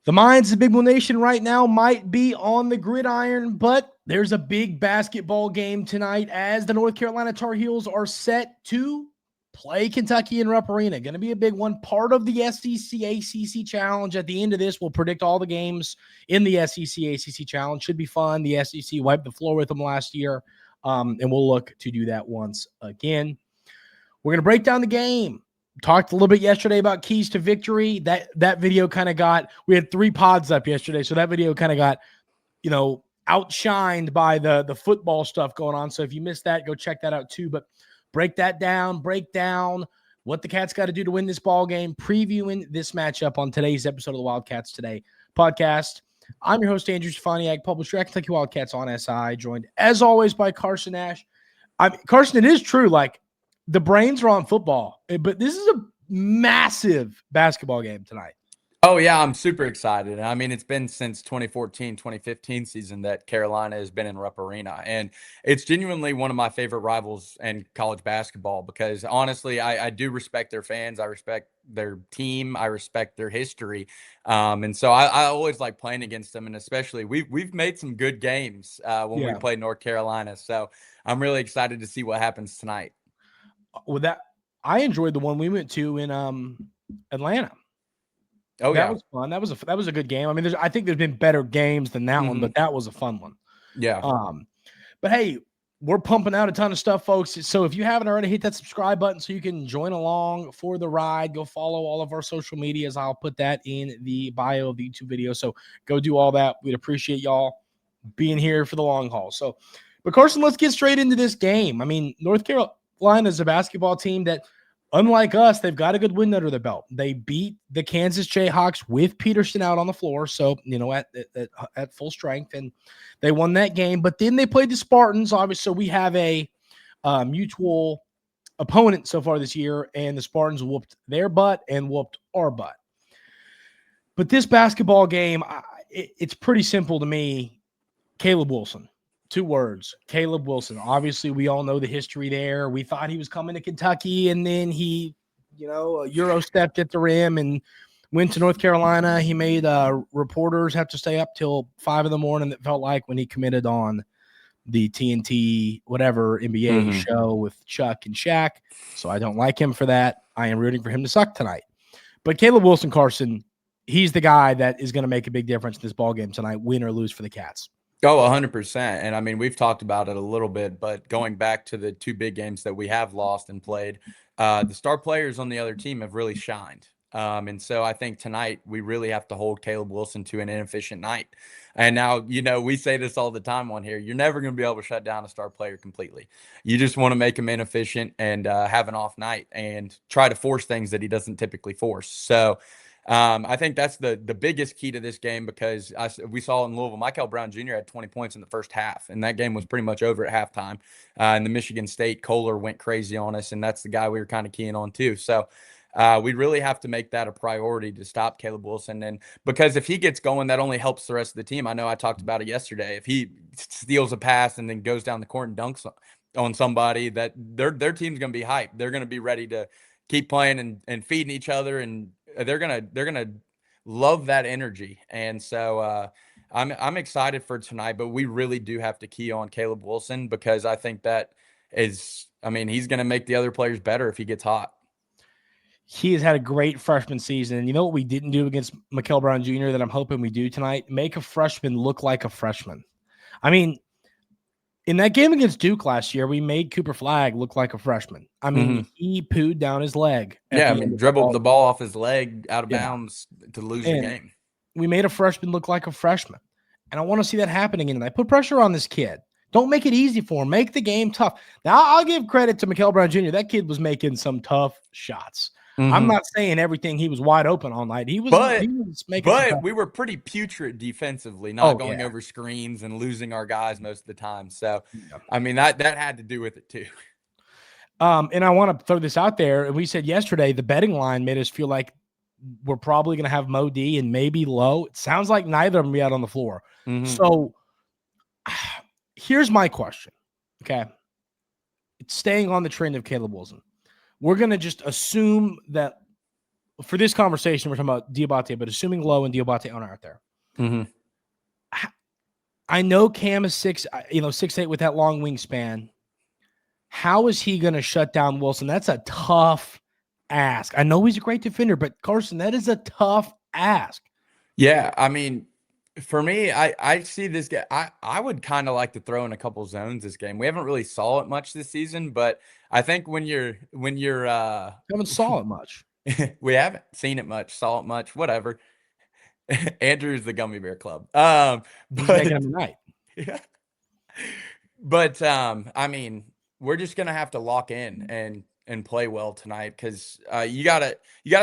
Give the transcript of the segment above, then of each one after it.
The minds of Big Blue Nation right now might be on the gridiron, but there's a big basketball game tonight as the North Carolina Tar Heels are set to play Kentucky in Rupp Arena. Going to be a big one, part of the SEC ACC Challenge. At the end of this, we'll predict all the games in the SEC ACC Challenge. Should be fun. The SEC wiped the floor with them last year, and we'll look to do that once again. We're going to break down the game. Talked a little bit yesterday about keys to victory. That video kind of we had 3 pods up yesterday, so that video kind of got, outshined by the football stuff going on. So if you missed that, go check that out too. But break down what the Cats got to do to win this ball game, previewing this matchup on today's episode of the Wildcats Today Podcast. I'm your host, Andrew Stefaniak, publisher at Kentucky Wildcats on SI, joined as always by Carson Nash. Carson, it is true, the brains are on football, but this is a massive basketball game tonight. Oh, yeah, I'm super excited. I mean, it's been since 2014, 2015 season that Carolina has been in Rupp Arena, and it's genuinely one of my favorite rivals in college basketball because, honestly, I do respect their fans. I respect their team. I respect their history, and so I always like playing against them, and especially we've made some good games when we played North Carolina, so I'm really excited to see what happens tonight. With that, I enjoyed the one we went to in Atlanta. Oh, that was fun. That was a good game. I mean, I think there's been better games than that one, but that was a fun one. Yeah. But hey, we're pumping out a ton of stuff, folks. So if you haven't already, hit that subscribe button so you can join along for the ride. Go follow all of our social medias. I'll put that in the bio of the YouTube video. So go do all that. We'd appreciate y'all being here for the long haul. So, but Carson, let's get straight into this game. I mean, North Carolina is a basketball team that, unlike us, they've got a good win under their belt. They beat the Kansas Jayhawks with Peterson out on the floor, so at full strength, and they won that game. But then they played the Spartans, obviously. So we have a mutual opponent so far this year, and the Spartans whooped their butt and whooped our butt. But this basketball game, it's pretty simple to me. Caleb Wilson. 2 words, Caleb Wilson. Obviously, we all know the history there. We thought he was coming to Kentucky, and then he, Euro stepped at the rim and went to North Carolina. He made reporters have to stay up till 5 in the morning. It felt like when he committed on the TNT, whatever, NBA show with Chuck and Shaq. So I don't like him for that. I am rooting for him to suck tonight. But Caleb Wilson, Carson, he's the guy that is going to make a big difference in this ballgame tonight, win or lose for the Cats. Oh, 100%. And I mean, we've talked about it a little bit, but going back to the 2 big games that we have lost and played, the star players on the other team have really shined. And so I think tonight we really have to hold Caleb Wilson to an inefficient night. And now, we say this all the time on here. You're never going to be able to shut down a star player completely. You just want to make him inefficient and have an off night and try to force things that he doesn't typically force. So I think that's the biggest key to this game because we saw in Louisville, Michael Brown Jr. had 20 points in the first half, and that game was pretty much over at halftime. And the Michigan State, Kohler went crazy on us, and that's the guy we were kind of keying on too. So we really have to make that a priority to stop Caleb Wilson. And because if he gets going, that only helps the rest of the team. I know I talked about it yesterday. If he steals a pass and then goes down the court and dunks on somebody, that their team's going to be hyped. They're going to be ready to keep playing and feeding each other, and they're gonna love that energy. And so I'm excited for tonight, but we really do have to key on Caleb Wilson because I think he's gonna make the other players better if he gets hot. He has had a great freshman season. And you know what we didn't do against Michael Brown Jr. that I'm hoping we do tonight? Make a freshman look like a freshman. I mean, in that game against Duke last year, we made Cooper Flagg look like a freshman. I mean, he pooed down his leg. Yeah, dribbled the ball off his leg out of bounds to lose the game. We made a freshman look like a freshman. And I want to see that happening tonight. Put pressure on this kid. Don't make it easy for him. Make the game tough. Now, I'll give credit to Michael Brown Jr. That kid was making some tough shots. I'm not saying everything he was wide open all night. He was making. But we were pretty putrid defensively, not going over screens and losing our guys most of the time. So, I mean, that had to do with it too. And I want to throw this out there. And we said yesterday the betting line made us feel like we're probably going to have Mo D and maybe Low. It sounds like neither of them be out on the floor. So here's my question. Okay, it's staying on the trend of Caleb Wilson. We're going to just assume that for this conversation, we're talking about Diabate, but assuming Lowe and Diabate aren't there. Mm-hmm. I know Cam is 6'8" with that long wingspan. How is he going to shut down Wilson? That's a tough ask. I know he's a great defender, but Carson, that is a tough ask. Yeah, I mean, for me, I see this game. I would kind of like to throw in a couple zones this game. We haven't really saw it much this season, but I think when you're Haven't saw it much. we haven't seen it much, saw it much, whatever. Andrew's the Gummy Bear Club. He's making him tonight. Yeah. But I mean, we're just gonna have to lock in and play well tonight because you gotta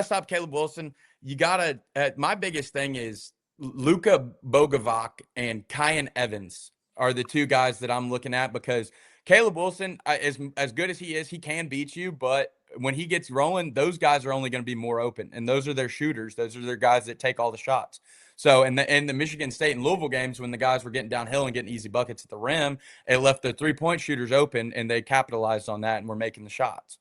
stop Caleb Wilson. You gotta. My biggest thing is Luka Bogovac and Kyan Evans are the two guys that I'm looking at because Caleb Wilson, as good as he is, he can beat you, but when he gets rolling, those guys are only going to be more open, and those are their shooters. Those are their guys that take all the shots. So in the Michigan State and Louisville games, when the guys were getting downhill and getting easy buckets at the rim, it left the three-point shooters open, and they capitalized on that and were making the shots.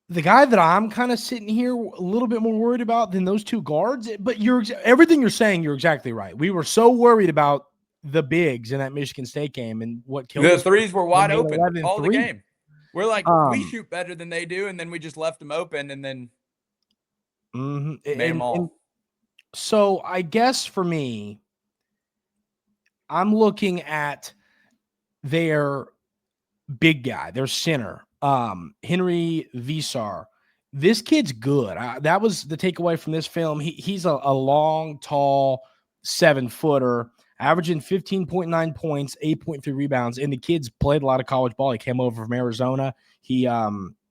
The guy that I'm kind of sitting here a little bit more worried about than those two guards, but everything you're saying, you're exactly right. We were so worried about the bigs in that Michigan State game and what killed the us. Threes were wide open all the three. game. We're like, we shoot better than they do, and then we just left them open and then made them all. So I guess for me, I'm looking at their big guy, their center, Henry Visar. This kid's good. That was the takeaway from this film. He's a long, tall 7-footer, averaging 15.9 points, 8.3 rebounds. And the kid's played a lot of college ball. He came over from Arizona. He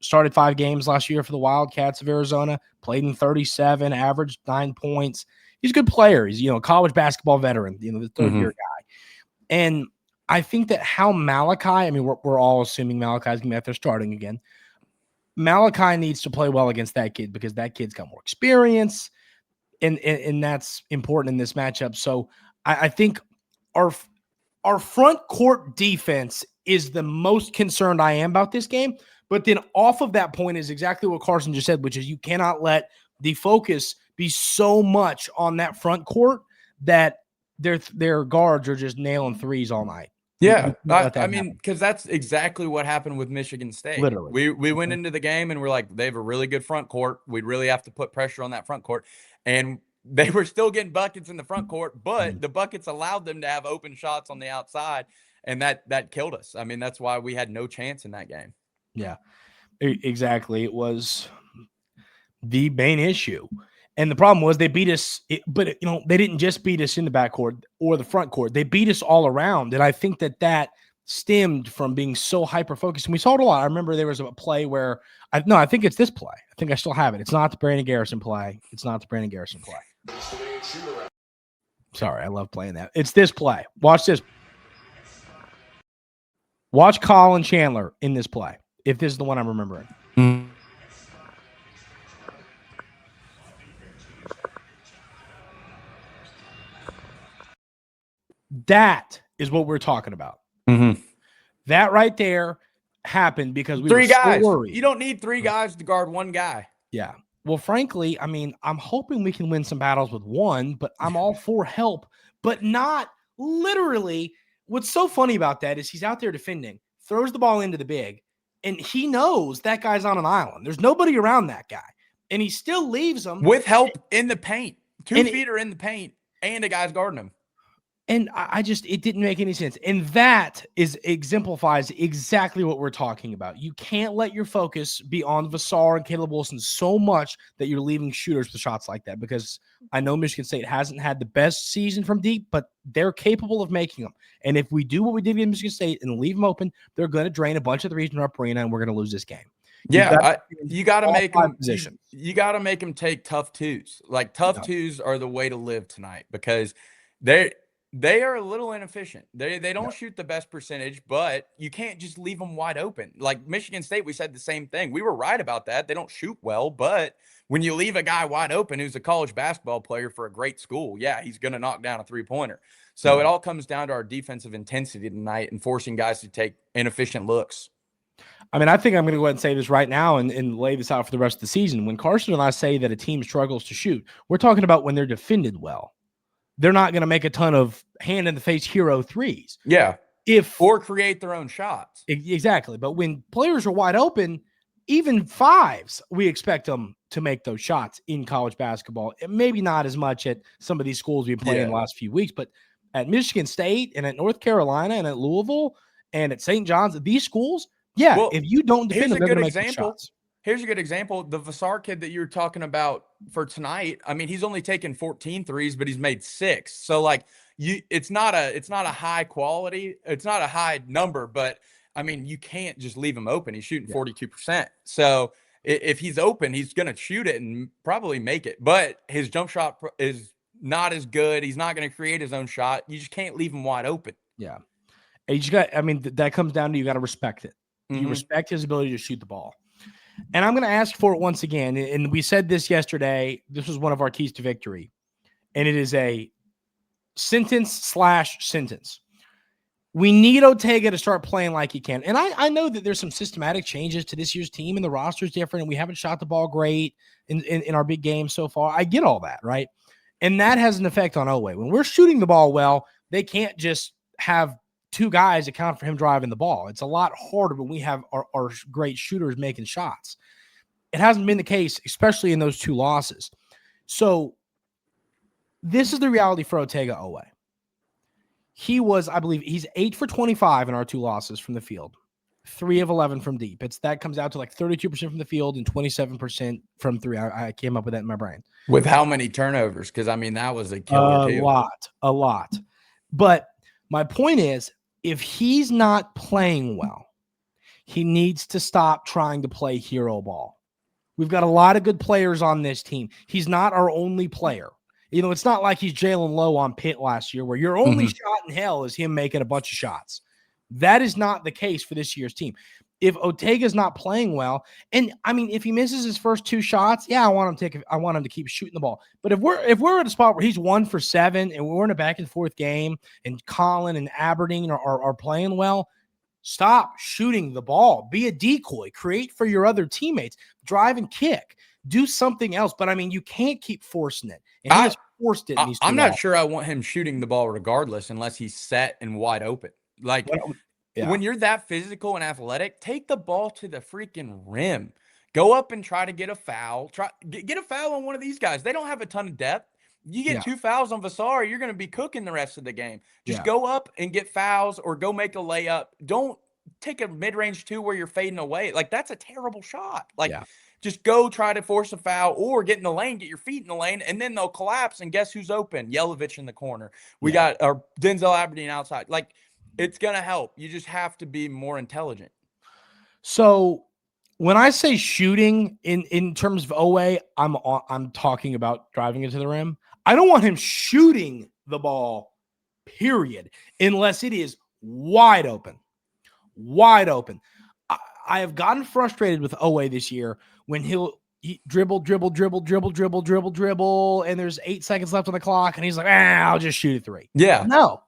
started 5 games last year for the Wildcats of Arizona, played in 37, averaged 9 points. He's a good player. He's, college basketball veteran, the third-year guy. And I think that how Malachi, I mean, we're all assuming Malachi's going to be out there starting again. Malachi needs to play well against that kid because that kid's got more experience, and that's important in this matchup. So I think our front court defense is the most concerned I am about this game. But then off of that point is exactly what Carson just said, which is you cannot let the focus be so much on that front court that their guards are just nailing threes all night. Yeah, I mean, because that's exactly what happened with Michigan State. Literally. We went into the game and we're like, they have a really good front court. We really have to put pressure on that front court. And they were still getting buckets in the front court, but the buckets allowed them to have open shots on the outside, and that killed us. I mean, that's why we had no chance in that game. Yeah, exactly. It was the main issue. And the problem was they beat us, but they didn't just beat us in the backcourt or the front court. They beat us all around. And I think that stemmed from being so hyper-focused. And we saw it a lot. I remember there was a play where I think it's this play. I think I still have it. It's not the Brandon Garrison play. Sorry, I love playing that. It's this play. Watch this. Watch Colin Chandler in this play, if this is the one I'm remembering. Mm-hmm. That is what we're talking about. Mm-hmm. That right there happened because we were guys. So worried. You don't need 3 guys to guard 1 guy. Yeah. Well, frankly, I mean, I'm hoping we can win some battles with 1, but I'm all for help, but not literally. What's so funny about that is he's out there defending, throws the ball into the big, and he knows that guy's on an island. There's nobody around that guy, and he still leaves him. With help in the paint. 2 feet are in the paint, and a guy's guarding him. And it didn't make any sense. And that exemplifies exactly what we're talking about. You can't let your focus be on Vassar and Caleb Wilson so much that you're leaving shooters with shots like that, because I know Michigan State hasn't had the best season from deep, but they're capable of making them. And if we do what we did against Michigan State and leave them open, they're going to drain a bunch of threes in our arena, and we're going to lose this game. You got to make them. You got to make them take tough twos. Like tough twos are the way to live tonight because they are a little inefficient. They don't shoot the best percentage, but you can't just leave them wide open. Like Michigan State, we said the same thing. We were right about that. They don't shoot well, but when you leave a guy wide open who's a college basketball player for a great school, yeah, he's going to knock down a 3-pointer. So it all comes down to our defensive intensity tonight and forcing guys to take inefficient looks. I mean, I think I'm going to go ahead and say this right now and lay this out for the rest of the season. When Carson and I say that a team struggles to shoot, we're talking about when they're defended well. They're not going to make a ton of hand-in-the-face hero threes. Yeah. Or create their own shots. Exactly. But when players are wide open, even fives, we expect them to make those shots in college basketball. Maybe not as much at some of these schools we've been playing the last few weeks, but at Michigan State and at North Carolina and at Louisville and at St. John's, these schools, if you don't defend them, they're going to make shots. Here's a good example. The Vassar kid that you were talking about for tonight, I mean, he's only taken 14 threes, but he's made 6. So, like, it's not a high quality. It's not a high number, but, I mean, you can't just leave him open. He's shooting 42%. So, if he's open, he's going to shoot it and probably make it. But his jump shot is not as good. He's not going to create his own shot. You just can't leave him wide open. Yeah. And you just got, I mean, that comes down to you got to respect it. You respect his ability to shoot the ball. And I'm going to ask for it once again. And we said this yesterday. This was one of our keys to victory. And it is a sentence/sentence. We need Ortega to start playing like he can. And I know that there's some systematic changes to this year's team and the roster is different. And we haven't shot the ball great in our big games so far. I get all that, right? And that has an effect on Oweh. When we're shooting the ball well, they can't just have 2 guys account for him driving the ball. It's a lot harder when we have our great shooters making shots. It hasn't been the case, especially in those 2 losses. So this is the reality for Ortega Oweh. He was, I believe, he's 8 for 25 in our 2 losses from the field, 3 of 11 from deep. That comes out to like 32% from the field and 27% from 3. I came up with that in my brain. With how many turnovers? Because, I mean, that was a killer too. A lot. But my point is, if he's not playing well, he needs to stop trying to play hero ball. We've got a lot of good players on this team. He's not our only player. You know, it's not like he's Jalen Lowe on Pitt last year where your only shot in hell is him making a bunch of shots. That is not the case for this year's team. If Ortega's not playing well, and I mean, if he misses his first 2 shots, I want him to keep shooting the ball. But if we're at a spot where he's 1 for 7 and we're in a back and forth game and Colin and Aberdeen are playing well, stop shooting the ball. Be a decoy. Create for your other teammates. Drive and kick. Do something else. But I mean, you can't keep forcing it. And he has forced it. I'm not sure I want him shooting the ball regardless, unless he's set and wide open. Like. When you're that physical and athletic, take the ball to the freaking rim. Go up and try to get a foul. Get a foul on one of these guys. They don't have a ton of depth. You get 2 fouls on Vassar, you're going to be cooking the rest of the game. Just go up and get fouls or go make a layup. Don't take a mid-range 2 where you're fading away. Like, that's a terrible shot. Like, just go try to force a foul or get in the lane, get your feet in the lane, and then they'll collapse, and guess who's open? Yelovich in the corner. We got our Denzel Aberdeen outside. Like, it's going to help. You just have to be more intelligent. So when I say shooting in terms of Oweh, I'm talking about driving it to the rim. I don't want him shooting the ball, period, unless it is wide open. Wide open. I have gotten frustrated with Oweh this year when he dribble, and there's 8 seconds left on the clock, and he's like, I'll just shoot a 3. Yeah. No.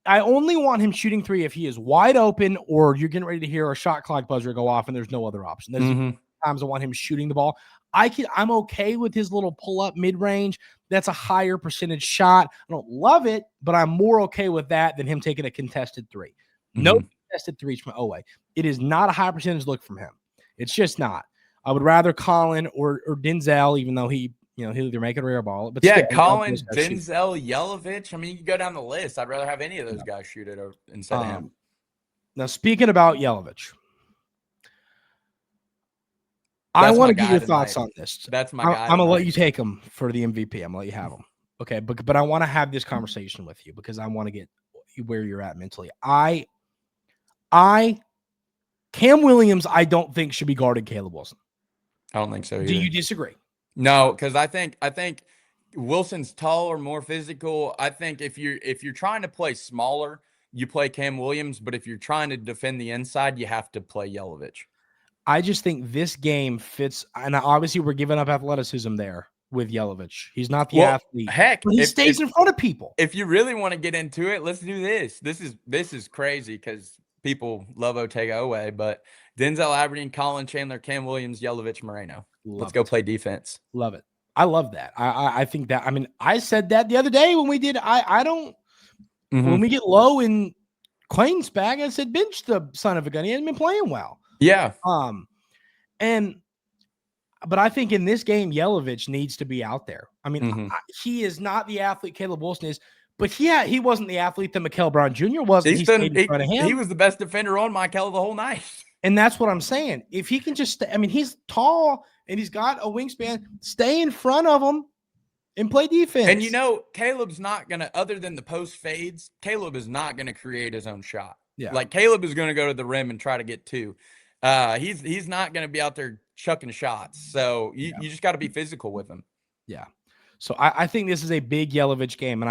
I only want him shooting 3 if he is wide open or you're getting ready to hear a shot clock buzzer go off and there's no other option. There's times I want him shooting the ball. I'm okay with his little pull-up mid-range. That's a higher percentage shot. I don't love it, but I'm more okay with that than him taking a contested 3. No contested 3s from Oweh. It is not a high percentage look from him. It's just not. I would rather Colin or Denzel, even though he'll either make it or air ball. But still, Colin, Denzel, Yelovich. I mean, you can go down the list. I'd rather have any of those guys shoot it instead of him. Now, speaking about Yelovich, I want to get your thoughts on this. That's my guy. I'm going to let you take him for the MVP. I'm going to let you have him. Okay, but I want to have this conversation with you because I want to get where you're at mentally. Cam Williams, I don't think should be guarding Caleb Wilson. I don't think so either. Do you disagree? No, because I think Wilson's taller, more physical. I think if you're trying to play smaller, you play Cam Williams. But if you're trying to defend the inside, you have to play Yelovich. I just think this game fits, and obviously we're giving up athleticism there with Yelovich. He's not the athlete. Heck, but he stays in front of people. If you really want to get into it, let's do this. This is crazy because people love Ortega Oweh, but Denzel Aberdeen, Colin Chandler, Cam Williams, Yelovich, Moreno. Let's go play defense. Love it. I love that. I think that, I mean, I said that the other day when we did, I don't, when we get low in Quain's bag, I said, bench the son of a gun. He hasn't been playing well. Yeah. But I think in this game, Yelovich needs to be out there. I mean, he is not the athlete Caleb Wilson is, but he wasn't the athlete that Mikael Brown Jr. was. He stayed in front of him. He was the best defender on Mikael the whole night. And that's what I'm saying. If he can just, I mean, he's tall and he's got a wingspan. Stay in front of him and play defense. And you know, Caleb's not gonna, other than the post fades, Caleb is not gonna create his own shot. Yeah, like Caleb is gonna go to the rim and try to get two. He's not gonna be out there chucking shots. So you just got to be physical with him. Yeah. So I think this is a big Yelovich game, and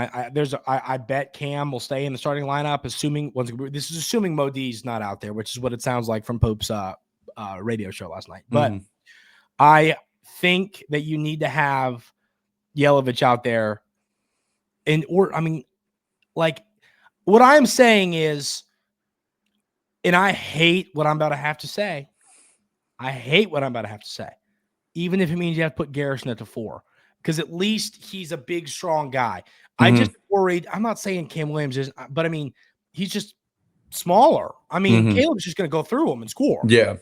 I bet Cam will stay in the starting lineup, assuming Modi's not out there, which is what it sounds like from Pope's radio show last night. But I think that you need to have Yelovich out there, what I'm saying is, and I hate what I'm about to have to say. Even if it means you have to put Garrison at the 4. Because at least he's a big, strong guy. I just worried. I'm not saying Cam Williams is, but I mean, he's just smaller. I mean, Caleb's just going to go through him and score. Yeah.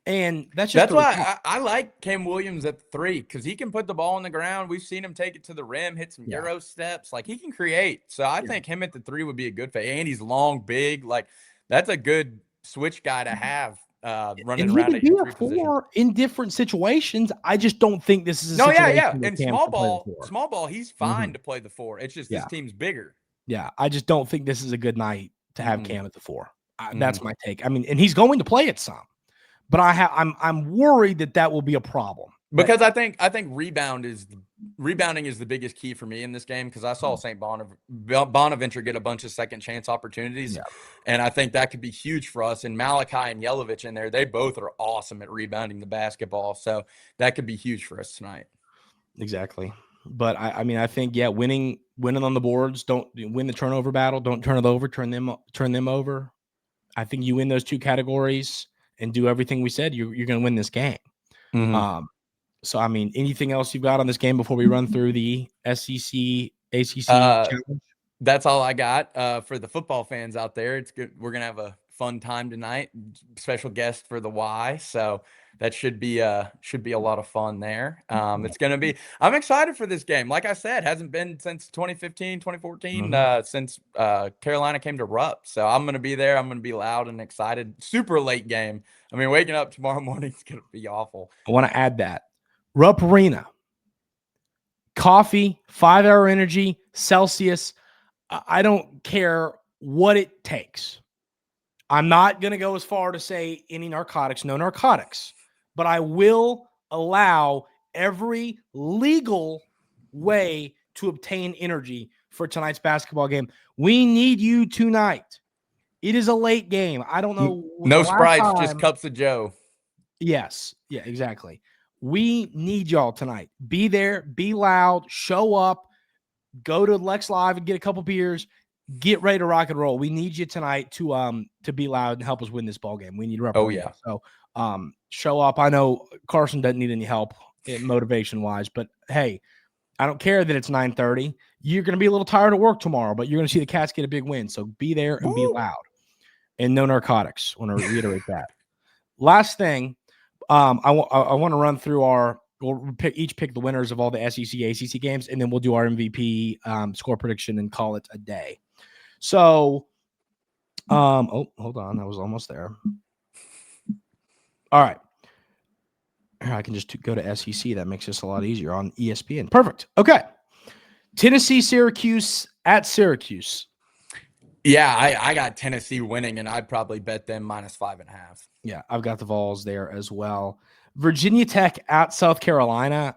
And that's why I like Cam Williams at 3, because he can put the ball on the ground. We've seen him take it to the rim, hit some Euro steps. Like, he can create. So I think him at the 3 would be a good fit. And he's long, big. Like, that's a good switch guy to have. Running around at your 3 position in different situations. I just don't think this is And small ball, he's fine to play the 4. It's just this team's bigger. Yeah, I just don't think this is a good night to have Cam at the 4. That's my take. I mean, and he's going to play it some, but I'm worried that will be a problem. Because I think rebounding is the biggest key for me in this game, because I saw St. Bonaventure get a bunch of second chance opportunities, and I think that could be huge for us. And Malachi and Yelovich in there, they both are awesome at rebounding the basketball, so that could be huge for us tonight. Exactly. But I mean, I think winning on the boards, don't win the turnover battle, don't turn it over, turn them over. I think you win those 2 categories and do everything we said, you're going to win this game. So, I mean, anything else you've got on this game before we run through the SEC, ACC challenge? That's all I got for the football fans out there. It's good. We're going to have a fun time tonight. Special guest for the Y. So that should be a lot of fun there. It's going to be – I'm excited for this game. Like I said, hasn't been since 2015, 2014, since Carolina came to Rupp. So I'm going to be there. I'm going to be loud and excited. Super late game. I mean, waking up tomorrow morning is going to be awful. I want to add that. Rupp Arena, coffee, 5-hour energy, Celsius. I don't care what it takes. I'm not going to go as far to say any narcotics, no narcotics, but I will allow every legal way to obtain energy for tonight's basketball game. We need you tonight. It is a late game. I don't know. No Sprites, just cups of Joe. Yes. Yeah, exactly. We need y'all tonight. Be there, be loud, show up, go to Lex Live and get a couple beers, get ready to rock and roll. We need you tonight to be loud and help us win this ball game. We need to represent. So show up. I know Carson doesn't need any help motivation wise, but hey, I don't care that it's 9:30. You're going to be a little tired of work tomorrow, but you're going to see the Cats get a big win. So be there and be loud. And no narcotics. I want to reiterate that. Last thing. I want to run through we'll each pick the winners of all the SEC, ACC games, and then we'll do our MVP score prediction and call it a day. So, hold on. I was almost there. All right. I can just go to SEC. That makes this a lot easier on ESPN. Perfect. Okay. Tennessee, Syracuse at Syracuse. Yeah, I got Tennessee winning, and I'd probably bet them -5.5. Yeah, I've got the Vols there as well. Virginia Tech at South Carolina.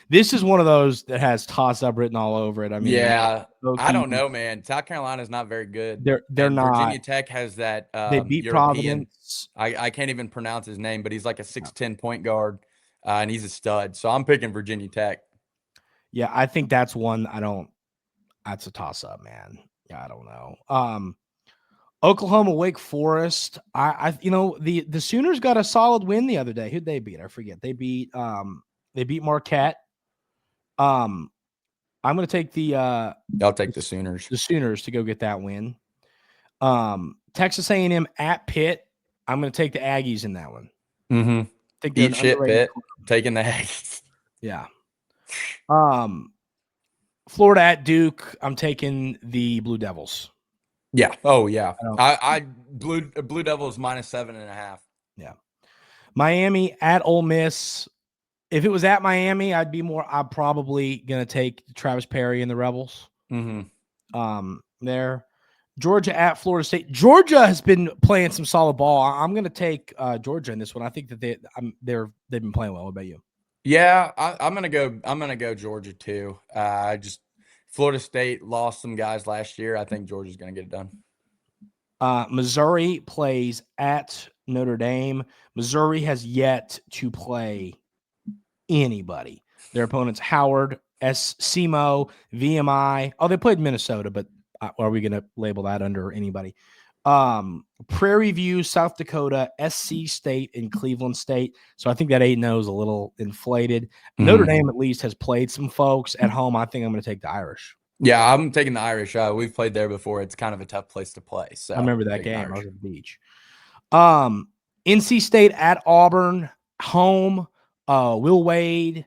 This is one of those that has toss-up written all over it. I mean, I don't know, man. South Carolina's not very good. They're not. Virginia Tech has that they beat European, Providence. I can't even pronounce his name, but he's like a 6'10" point guard, and he's a stud. So I'm picking Virginia Tech. Yeah, I think that's one that's a toss-up, man. Yeah, I don't know. Oklahoma, Wake Forest. The Sooners got a solid win the other day. Who'd they beat? I forget. They beat Marquette. I'm going to take I'll take the Sooners. The Sooners to go get that win. Texas A&M at Pitt. I'm going to take the Aggies in that one. Mm-hmm. Eat shit, Pitt. Taking the Aggies. Yeah. Florida at Duke. I'm taking the Blue Devils. Yeah. Oh, yeah. I Blue Devils -7.5. Yeah. Miami at Ole Miss. If it was at Miami, I'm probably going to take Travis Perry and the Rebels. There. Georgia at Florida State. Georgia has been playing some solid ball. I'm going to take Georgia in this one. I think that they've been playing well. What about you? Yeah, I'm gonna go Georgia too. Just Florida State lost some guys last year. I think Georgia's gonna get it done. Missouri plays at Notre Dame. Missouri has yet to play anybody. Their opponents: Howard, SEMO, VMI. Oh, they played Minnesota, but are we going to label that under anybody? Prairie View, South Dakota, SC State, and Cleveland State. So I think that 8-0 is a little inflated. Notre Dame at least has played some folks at home. I think I'm going to take the Irish. Yeah, I'm taking the Irish. We've played there before. It's kind of a tough place to play. So I remember that game. I was at the beach. NC State at Auburn, home. Will Wade.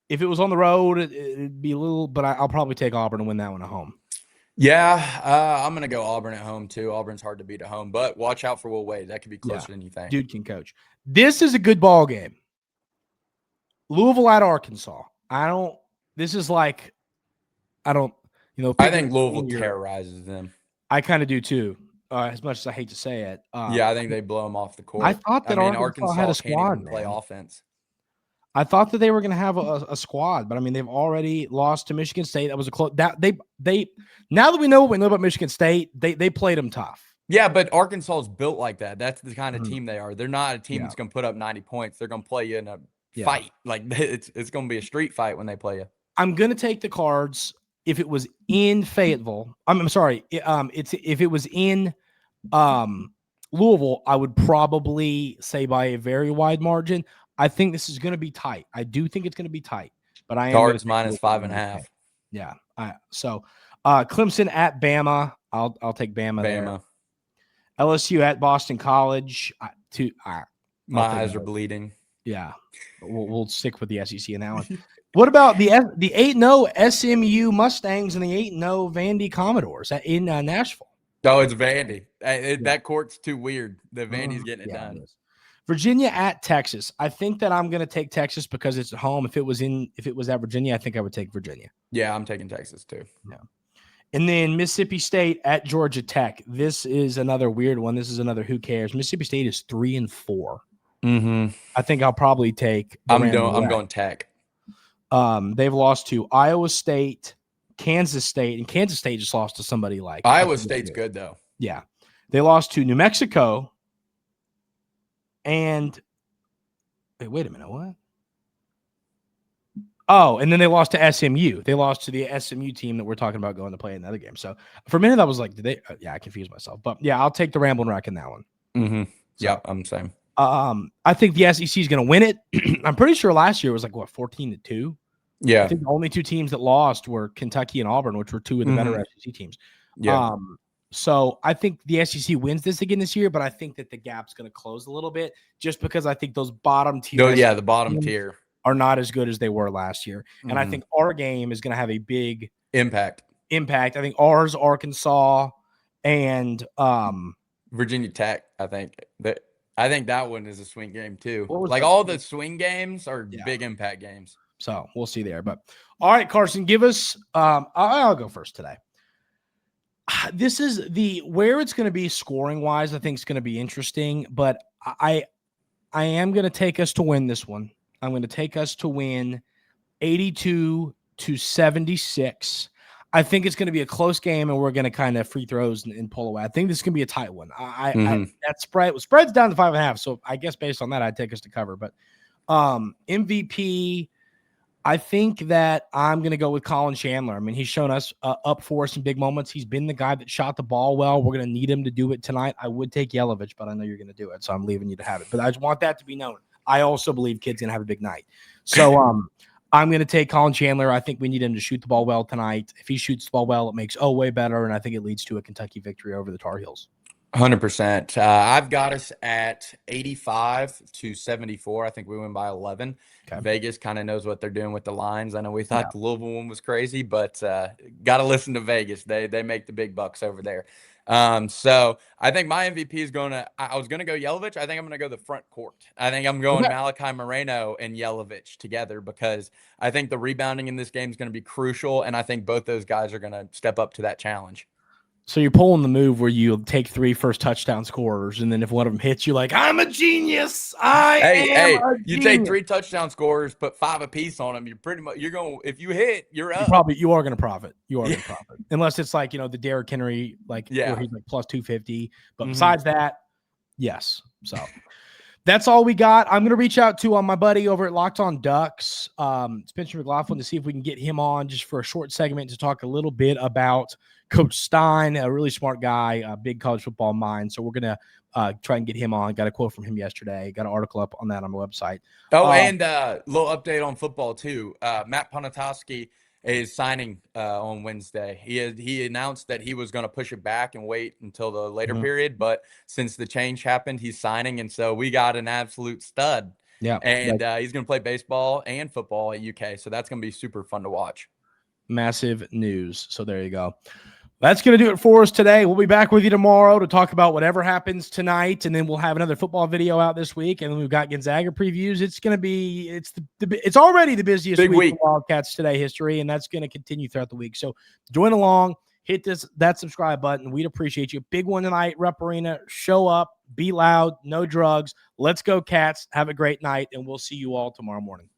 If it was on the road, it'd be a little, but I'll probably take Auburn and win that one at home. Yeah, I'm going to go Auburn at home too. Auburn's hard to beat at home, but watch out for Will Wade. That could be closer than you think. Dude can coach. This is a good ball game. Louisville at Arkansas. I think Louisville terrorizes them. I kind of do too, as much as I hate to say it. I think they blow them off the court. I thought that Arkansas had a squad. Can't even play offense. I thought that they were going to have a squad, but I mean, they've already lost to Michigan State. That was a close. Now that we know what we know about Michigan State, they played them tough. Yeah, but Arkansas is built like that. That's the kind of team they are. They're not a team that's going to put up 90 points. They're going to play you in a fight. Like it's going to be a street fight when they play you. I'm going to take the Cards. If it was in Fayetteville, I'm sorry. If it was in Louisville, I would probably say by a very wide margin. I think this is going to be tight. I do think it's going to be tight, but I am Cards -5.5. Yeah. So Clemson at Bama. I'll take Bama there. LSU at Boston College. My eyes are bleeding. Yeah, we'll stick with the SEC in that one. What about the 8-0 SMU Mustangs and the 8-0 Vandy Commodores in Nashville? Oh, it's Vandy. That court's too weird. The Vandy's getting it done. Virginia at Texas. I think that I'm going to take Texas because it's at home. If it was at Virginia, I think I would take Virginia. Yeah, I'm taking Texas too. Yeah. And then Mississippi State at Georgia Tech. This is another weird one. This is another who cares. Mississippi State is 3-4. I think I'll probably take. I'm going Tech. They've lost to Iowa State, Kansas State, and Kansas State just lost to somebody like Iowa State's good though. Yeah, they lost to New Mexico. And wait a minute, what? Oh, and then they lost to SMU. They lost to the SMU team that we're talking about going to play in another game. So for a minute, I was like, did they? I confused myself. But yeah, I'll take the Ramblin' Wreck in that one. Yeah, I'm the same. I think the SEC is going to win it. I'm pretty sure last year was like 14-2. Yeah, I think the only two teams that lost were Kentucky and Auburn, which were two of the better SEC teams. Yeah. So I think the SEC wins this again this year, but I think that the gap's going to close a little bit just because I think those bottom tier, the bottom tier are not as good as they were last year, and I think our game is going to have a big impact. I think ours, Arkansas, and Virginia Tech. I think that one is a swing game too. Like all the swing games are big impact games. So we'll see there. But all right, Carson, give us. I'll go first today. This is where it's going to be scoring wise. I think it's going to be interesting, but I am going to take us to win this one. I'm going to take us to win 82-76. I think it's going to be a close game, and we're going to kind of free throws and pull away. I think this is going to be a tight one. That spread's down to 5.5. So I guess based on that, I'd take us to cover. But MVP, I think that I'm going to go with Colin Chandler. I mean, he's shown us up for us in big moments. He's been the guy that shot the ball well. We're going to need him to do it tonight. I would take Yelovich, but I know you're going to do it, so I'm leaving you to have it. But I just want that to be known. I also believe Kid's going to have a big night. So I'm going to take Colin Chandler. I think we need him to shoot the ball well tonight. If he shoots the ball well, it makes way better, and I think it leads to a Kentucky victory over the Tar Heels. 100%. I've got us at 85-74. I think we win by 11. Okay. Vegas kind of knows what they're doing with the lines. I know we thought the Louisville one was crazy, but got to listen to Vegas. They make the big bucks over there. So I think my MVP is I was going to go Yelovich. I think I'm going to go the front court. I think I'm going Malachi Moreno and Yelovich together because I think the rebounding in this game is going to be crucial, and I think both those guys are going to step up to that challenge. So you're pulling the move where you take 3 first touchdown scorers, and then if one of them hits, you're like, I'm a genius. You take 3 touchdown scorers, put 5 apiece on them. You're going, if you hit, you're up. You are going to profit. Unless it's like, the Derrick Henry, where he's like plus 250. But besides that, yes. So that's all we got. I'm going to reach out to my buddy over at Locked On Ducks, Spencer McLaughlin, to see if we can get him on just for a short segment to talk a little bit about Coach Stein, a really smart guy, a big college football mind. So we're going to try and get him on. Got a quote from him yesterday. Got an article up on that on the website. And a little update on football, too. Matt Ponatoski is signing on Wednesday. He announced that he was going to push it back and wait until the later period. But since the change happened, he's signing. And so we got an absolute stud. Yeah. And he's going to play baseball and football at UK. So that's going to be super fun to watch. Massive news. So there you go. That's going to do it for us today. We'll be back with you tomorrow to talk about whatever happens tonight, and then we'll have another football video out this week, and then we've got Gonzaga previews. It's going to be it's already the busiest week in Wildcats Today history, and that's going to continue throughout the week. So join along, hit that subscribe button. We'd appreciate you. Big one tonight, Rupp Arena. Show up, be loud, no drugs. Let's go, Cats. Have a great night, and we'll see you all tomorrow morning.